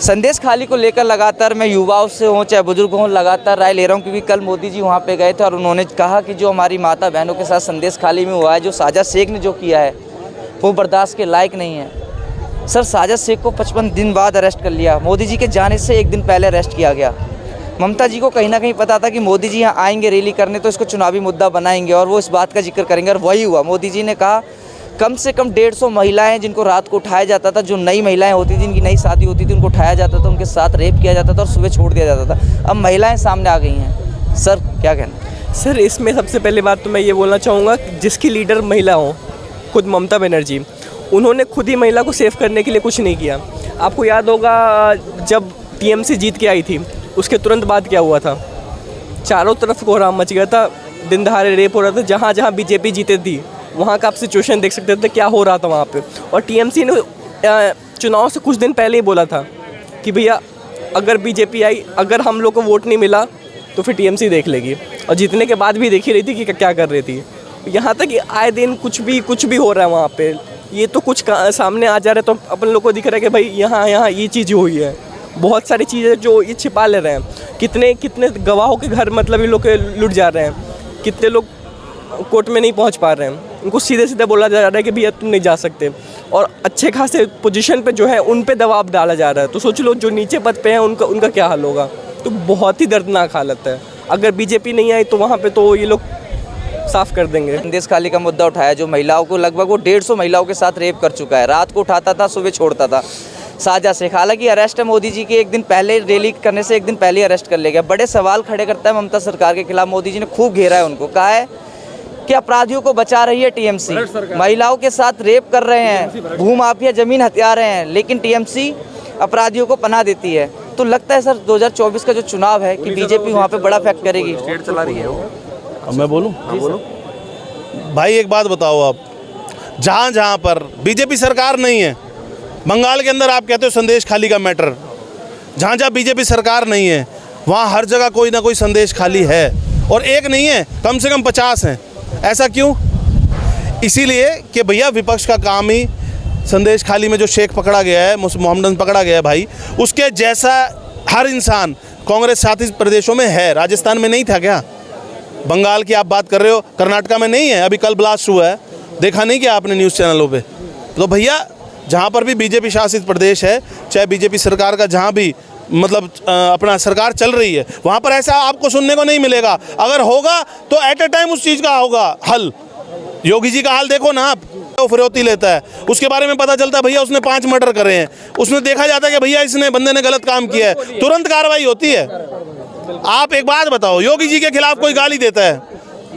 संदेश खाली को लेकर लगातार मैं युवाओं से हों चाहे बुजुर्ग हों लगातार राय ले रहा हूं, क्योंकि कल मोदी जी वहां पे गए थे और उन्होंने कहा कि जो हमारी माता बहनों के साथ संदेश खाली में हुआ है, जो साजिद शेख ने जो किया है वो बर्दाश्त के लायक नहीं है। सर, साजिद शेख को 55 दिन बाद अरेस्ट कर लिया, मोदी जी के जाने से एक दिन पहले अरेस्ट किया गया। ममता जी को कहीं ना कहीं पता था कि मोदी जी यहाँ आएंगे रैली करने तो इसको चुनावी मुद्दा बनाएंगे और वो इस बात का जिक्र करेंगे, और वही हुआ। मोदी जी ने कहा कम से कम 150 महिलाएं जिनको रात को उठाया जाता था, जो नई महिलाएं होती थी, जिनकी नई शादी होती थी, उनको उठाया जाता था, उनके साथ रेप किया जाता था और सुबह छोड़ दिया जाता था। अब महिलाएं सामने आ गई हैं। सर, क्या कहना? सर, इसमें सबसे पहले बात तो मैं ये बोलना चाहूँगा कि जिसकी लीडर महिला हो, खुद ममता बनर्जी, उन्होंने खुद ही महिला को सेव करने के लिए कुछ नहीं किया। आपको याद होगा जब टीएमसी जीत के आई थी, उसके तुरंत बाद क्या हुआ था? चारों तरफ कोहराम मच गया था, दिन दहाड़े रेप हो रहा था। जहाँ जहाँ बीजेपी जीते थी वहाँ का आप सिचुएशन देख सकते थे क्या हो रहा था वहाँ पे। और टीएमसी ने चुनाव से कुछ दिन पहले ही बोला था कि भैया अगर बीजेपी आई, अगर हम लोग को वोट नहीं मिला तो फिर टीएमसी देख लेगी, और जीतने के बाद भी देख ही रही थी कि क्या कर रही थी। यहाँ तक कि आए दिन कुछ भी हो रहा है वहाँ पे। ये तो कुछ सामने आ जा रहा है तो अपन लोग को दिख रहा है कि भाई यहाँ ये चीज़ हुई है। बहुत सारी चीज़ें जो ये छिपा ले रहे हैं। कितने गवाहों के घर मतलब ये लोग लुट जा रहे हैं, कितने लोग कोर्ट में नहीं पहुंच पा रहे हैं, उनको सीधे सीधे बोला जा रहा है कि भैया तुम नहीं जा सकते, और अच्छे खासे पोजीशन पे जो है उन पे दबाव डाला जा रहा है। तो सोच लो जो नीचे पद पे हैं उनका क्या हाल होगा। तो बहुत ही दर्दनाक हालत है। अगर बीजेपी नहीं आई तो वहाँ पे तो ये लोग साफ कर देंगे। संदेश खाली का मुद्दा उठाया, जो महिलाओं को लगभग वो 150 महिलाओं के साथ रेप कर चुका है, रात को उठाता था, सुबह छोड़ता था। साजिद शेख, हालांकि अरेस्ट है मोदी जी के एक दिन पहले, रैली करने से एक दिन पहले अरेस्ट कर लिया गया। बड़े सवाल खड़े करता है ममता सरकार के खिलाफ। मोदी जी ने खूब घेरा है उनको, कहा है कि अपराधियों को बचा रही है टीएमसी, महिलाओं के साथ रेप कर रहे हैं, भूमाफिया जमीन हथिया रहे हैं, लेकिन टीएमसी अपराधियों को पनाह देती है। तो लगता है सर 2024 का जो चुनाव है कि बीजेपी वहाँ पे बड़ा इफेक्ट करेगी। स्टेट चला रही है वो। अब मैं बोलूँ? हाँ बोलो भाई, एक बात बताओ आप, जहाँ जहाँ पर बीजेपी सरकार नहीं है, बंगाल के अंदर आप कहते हो संदेश खाली का मैटर, जहाँ जहाँ बीजेपी सरकार नहीं है वहाँ हर जगह कोई ना कोई संदेश खाली है, और एक नहीं है, कम से कम 50 हैं। ऐसा क्यों? इसीलिए कि भैया विपक्ष का काम ही संदेश खाली में जो शेख पकड़ा गया है, मोहम्मदन पकड़ा गया है भाई, उसके जैसा हर इंसान कांग्रेस शासित प्रदेशों में है। राजस्थान में नहीं था क्या? बंगाल की आप बात कर रहे हो, कर्नाटका में नहीं है? अभी कल ब्लास्ट हुआ है, देखा नहीं क्या आपने न्यूज़ चैनलों पे? तो भैया जहाँ पर भी बीजेपी शासित प्रदेश है, चाहे बीजेपी सरकार का जहाँ भी मतलब अपना सरकार चल रही है, वहाँ पर ऐसा आपको सुनने को नहीं मिलेगा। अगर होगा तो एट ए टाइम उस चीज़ का होगा हल। योगी जी का हाल देखो ना आप, वो फिरौती लेता है, उसके बारे में पता चलता है भैया उसने 5 मर्डर करे हैं, उसमें देखा जाता है कि भैया इसने बंदे ने गलत काम किया है, तुरंत कार्रवाई होती है। आप एक बात बताओ, योगी जी के खिलाफ कोई गाली देता है,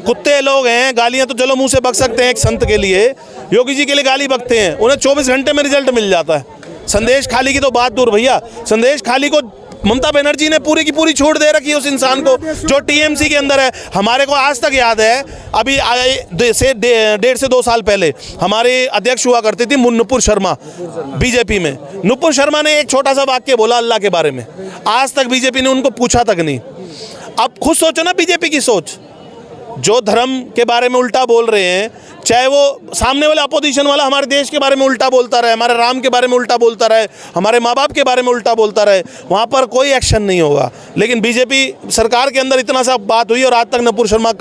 कुत्ते लोग हैं, गालियां तो चलो मुंह से बक सकते हैं एक संत के लिए, योगी जी के लिए गाली बकते हैं, उन्हें 24 घंटे में रिजल्ट मिल जाता है। संदेश खाली की तो बात दूर भैया, संदेश खाली को ममता बनर्जी ने पूरी की पूरी छूट दे रखी है उस इंसान को जो टीएमसी के अंदर है। हमारे को आज तक याद है, अभी 1.5 से 2 साल पहले हमारे अध्यक्ष हुआ करती थी नुपुर शर्मा बीजेपी में। नुपुर शर्मा ने एक छोटा सा वाक्य बोला अल्लाह के बारे में, आज तक बीजेपी ने उनको पूछा तक नहीं। अब खुद सोचो ना बीजेपी की सोच, जो धर्म के बारे में उल्टा बोल रहे हैं, चाहे वो सामने वाला अपोजिशन वाला हमारे देश के बारे में उल्टा बोलता रहे, हमारे राम के बारे में उल्टा बोलता रहे, हमारे माँ बाप के बारे में उल्टा बोलता रहे, वहाँ पर कोई एक्शन नहीं होगा। लेकिन बीजेपी सरकार के अंदर इतना सा बात हुई और आज तक नुपुर शर्मा